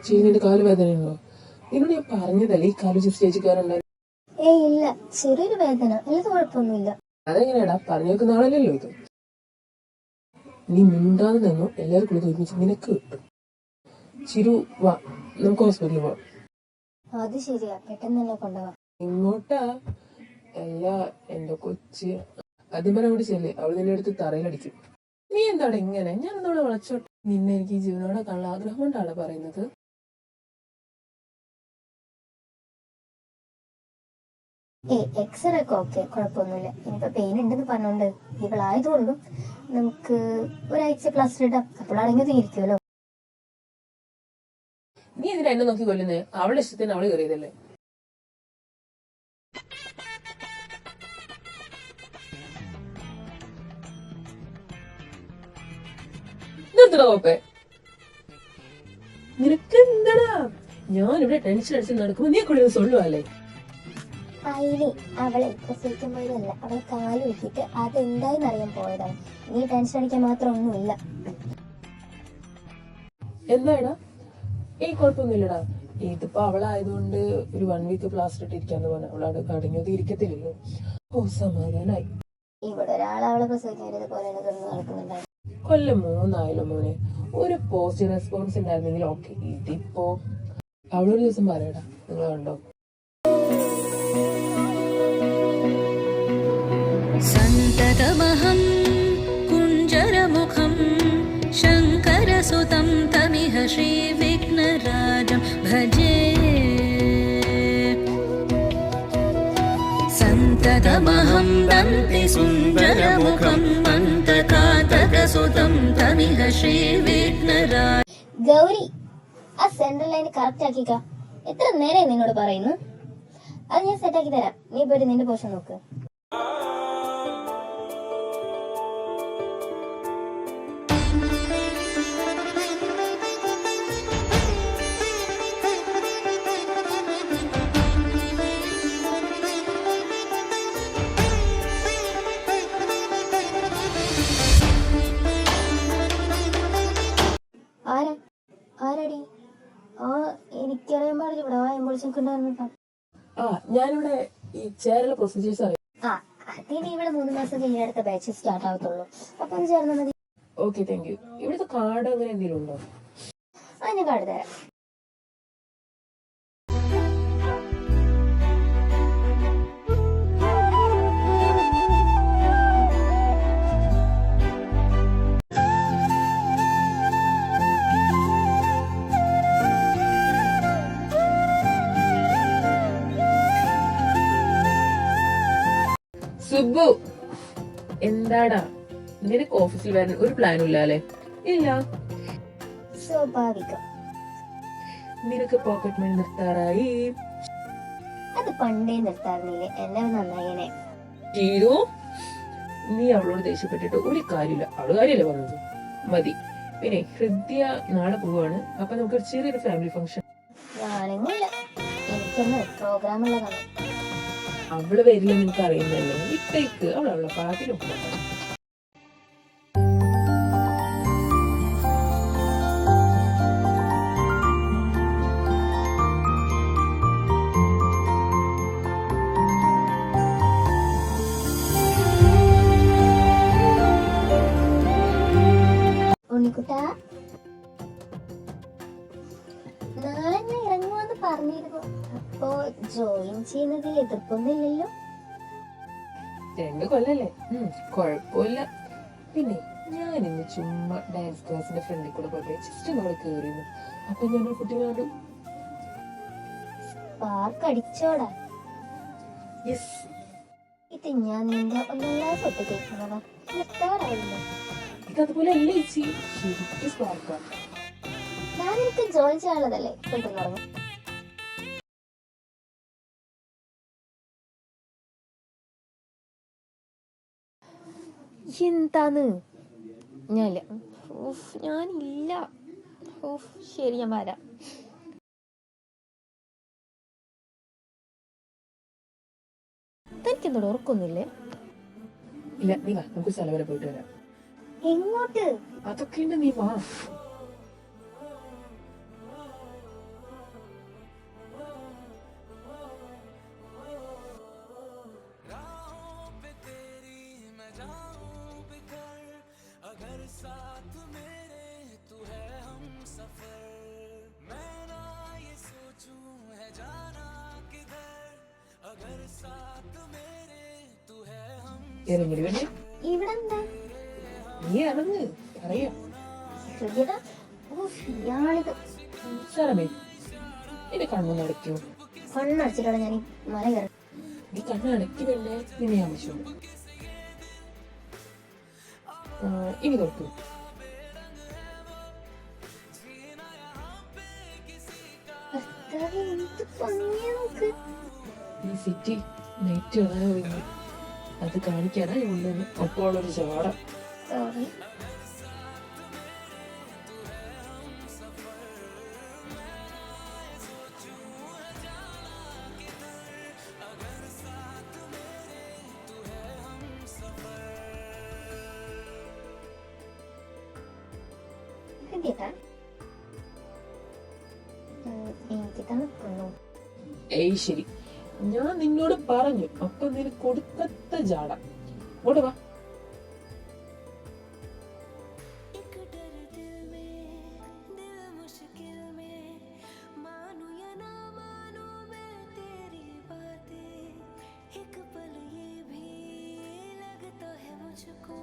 ചെയ്യുന്നതിന്റെ കാല് വേദനയുണ്ടോ? നിന്നോട് ഞാൻ പറഞ്ഞതല്ലേ ഈ കാല് സ്റ്റേജ് കയറണ്ട. ഇല്ല, ചെറിയൊരു വേദന, അല്ലാതെ കുഴപ്പമൊന്നുമില്ല. അതെങ്ങനെയാടാ, പറഞ്ഞു വെക്കുന്ന ആളല്ലല്ലോ ഇത്. നീ മിണ്ടാതെ നിന്നോ, എല്ലാവർക്കും കൂടി ഒരുമിച്ച് നിനക്ക് കിട്ടും. ചിരു വാ, നമുക്ക് ഹോസ്പിറ്റലിൽ പോവാം. അത് ശരിയാ, പെട്ടെന്ന് തന്നെ കൊണ്ടുപോവാ. ഇങ്ങോട്ടാ? അല്ല, എന്റെ കൊച്ച്. ആദ്യം കൂടി ചെല്ലേ, അവൾ നിന്നെ അടുത്ത് തറയിലടിക്കും. നീ എന്താണ് ഇങ്ങനെ? ഞാൻ എന്നോട് വളച്ചോട്ടെ. നിന്നെ എനിക്ക് ജീവനോടെ കാണാൻ ആഗ്രഹം കൊണ്ടാണ് പറയുന്നത്. എക്സ്റേ ഒക്കെ ഓക്കെ, കുഴപ്പമൊന്നുമില്ല. ഇനിയിപ്പോ പെയിൻ ഉണ്ടെന്ന് പറഞ്ഞോണ്ട് ഇവളായതുകൊണ്ടും നമുക്ക് ഒരാഴ്ച പ്ലാസ്റ്റർ ഇടാം. അപ്പോഴാണെങ്കിൽ തീരിക്കുമല്ലോ. നീ എന്തിനാ എന്നെ നോക്കി കൊല്ലുന്നേ? അവളുടെ ഇഷ്ടത്തിന് അവള് കയറിയതല്ലേ. നിർത്തടോ കോപ്പേ, നിനക്ക് എന്താടാ? ഞാനിവിടെ ടെൻഷൻ അടിച്ച് നടക്കുമ്പോ നീ കൂടെ സൊല്ലുവല്ലേ? അതിന് അവളെ പ്രസവിക്കുമ്പോഴല്ല, അവളെ കാല് വെക്കിട്ട് അതെന്തായെന്ന് അറിയാൻ പോയതാണ്. നീ ടെൻഷൻ അടിക്കാൻ മാത്രം ഒന്നുമില്ല. എന്താടാ? കുഴപ്പമൊന്നുമില്ലടാ. ഇതിപ്പോ അവളായതുകൊണ്ട് ഒരു 1 വീക്ക് പ്ലാസ്റ്റർ ഇട്ടിരിക്കാന്ന് പറഞ്ഞ അവളവിടെ കടങ്ങിയത് ഇരിക്കത്തില്ലല്ലോ. ഓ, സമാധാനായി. ഇവിടെ ഒരാൾ അവളെ പ്രസവിക്കുന്നത് പോലെയാണ് കിടന്ന് നടക്കുന്നുണ്ടായിരുന്നു. കൊല്ലം 3 മോനെ. ഒരു പോസിറ്റീവ് റെസ്പോൺസ് ഉണ്ടായിരുന്നെങ്കിൽ ഓക്കെ. ഇതിപ്പോ അവളൊരു ദിവസം പറയടാ, നിങ്ങൾ കണ്ടോ? സന്തതമഹം കുഞ്ചരമുഖം ശങ്കരസുതം തമിഹ ശ്രീവിഘ്നരാജം ഭജേ. സന്തതമഹം ദന്തി സുന്ദരമുഖം മന്തകാതകസുതം തമിഹ ശ്രീവിഘ്നരാജം. ഗൗരി, ആ സെൻട്രൽ ലൈൻ കറക്റ്റ് ആക്കിക്ക. എത്ര നേരം നിന്നോട് പറയുന്നു? അത് ഞാൻ സെറ്റാക്കി തരാം. നീ പോയിട്ട് നിന്റെ പോഷൻ നോക്ക്. ആരാടി? എനിക്കറിയാൻ പാടില്ല. ഇവിടെ ആംബുലൻസ് ഒക്കെ ഉണ്ടായിരുന്നു. ഞാനിവിടെ ഈ ചേരല പ്രൊസീജിയേഴ്സ് അറിയാം. അതിന് ഇവിടെ 3 മാസം കഴിഞ്ഞ അടുത്ത ബാച്ച് സ്റ്റാർട്ട് ആവത്തുള്ളൂ. അപ്പൊ ഒന്ന് ചേർന്നാൽ മതി. Okay, thank you. ഇവിടുത്തെ കാർഡ് അങ്ങനെ എന്തെങ്കിലും ഉണ്ടോ? ഞാൻ കാർഡ് തരാം. സുബു, എന്താടാ നിനക്ക് ഓഫീസിൽ വരാൻ ഒരു പ്ലാനും ഇല്ലല്ലേ? ഇല്ല, സ്വാഭാവികം. നിനക്ക് പോക്കറ്റ് മണി നിർത്താറായി. അത് പണ്ടേ നിർത്താറുന്നില്ലേ? എന്നെ നന്നായേനെ. നീ അവളോട് ദേഷ്യപ്പെട്ടിട്ട് ഒരു കാര്യമില്ല. അവള് കാര്യമല്ലേ പറഞ്ഞത്? മതി. പിന്നെ ഹൃദയ നാളെ പോവാണ്. അപ്പൊ നമുക്ക് ചെറിയൊരു ഫാമിലി ഫംഗ്ഷൻ. നാളെയൊന്നുമില്ല, എനിക്കൊന്ന് പ്രോഗ്രാം ഉള്ളതാണ്. അവള് വരില്ല, നിനക്ക് അറിയുന്നല്ലേ. ഇട്ടേക്ക്, അവളെ പാട്ടിനൊക്കെ. ഉണ്ണിക്കുട്ടാ, നാളെ ഞാൻ ഇറങ്ങുവാന്ന് പറഞ്ഞിരുന്നു. അപ്പോ ജോയിൻ ചെയ്യുന്നതിൽ എതിർപ്പൊന്നുമില്ലല്ലോ? 2 കൊല്ലല്ലേ, കൊഴപ്പില്ല. പിന്നെ ഞാൻ ഇന്ന് ചുമ്മാ ഡാൻസ് ക്ലാസിന്റെ ഫ്രണ്ടിൽ കൂടെ പോയി ജസ്റ്റ് നമ്മള് കേറിയിരുന്നു. അപ്പൊ ഞാനൊരു കുട്ടി കണ്ടു. പാർക്ക് അടിച്ചോടാ. ഇത് ഞാൻ നിന്റെ 1 ക്ലാസ് ഒട്ട് കേൾക്കുന്നതാ. നിർത്താറായിരുന്നു. ഇതതുപോലെ അല്ലേ ചേച്ചി, ശരിക്കും സ്പാർക്കാണ്. ഞാൻ എനിക്ക് ജോയിൻ ചെയ്യാനുള്ളതല്ലേ. പെട്ടെന്ന് പറഞ്ഞു. എന്താന്ന്? ഞാനില്ല. ശരി, ഞാൻ വരാം. തനിക്കെന്തോട് ഉറക്കൊന്നുമില്ലേ? ഇല്ല, നീ വാ, നമുക്ക് സ്ഥലം വരെ പോയിട്ട് വരാം. എങ്ങോട്ട്? അതൊക്കെ ഉണ്ട്, നീ വാ. ഇറങ്ങി വേണ്ടി ഇവിടെ എന്താ നീ ഇറങ്ങ് അറിയാം ശ്രുതിയേട്ടാ? ഉഫ്, ഇയാളിത് സാറമേ എന്റെ കണ്ണൊന്ന് അടയ്ക്കോ? കണ്ണടച്ചിട്ടാണ് ഞാൻ ഈ മല കയറി. ഈ കണ്ണടക്കി വേണ്ടേ പിന്നെ ആവശ്യമുണ്ട്. ഇനി തൊട്ടു ഭർത്താവേ, എന്ത് ഭംഗിയാ നോക്ക്. ഈ സിറ്റി നൈറ്റ് കാണാൻ പോയി അത് കാണിക്കാനാ ഉണ്ടെന്ന് അപ്പോൾ ഒരു ചാട. സോറി. ശ്രുതിയേട്ടാ, എനിക്ക് തണുക്കുന്നു. ഏയ് ശരി, ഞാൻ നിന്നോട് പറഞ്ഞു അപ്പൊ നിനക്ക് കൊടുക്കത്ത ജാട. ഇങ്ങോട്ട് വാ. एक पल ये भी लगता है मुझको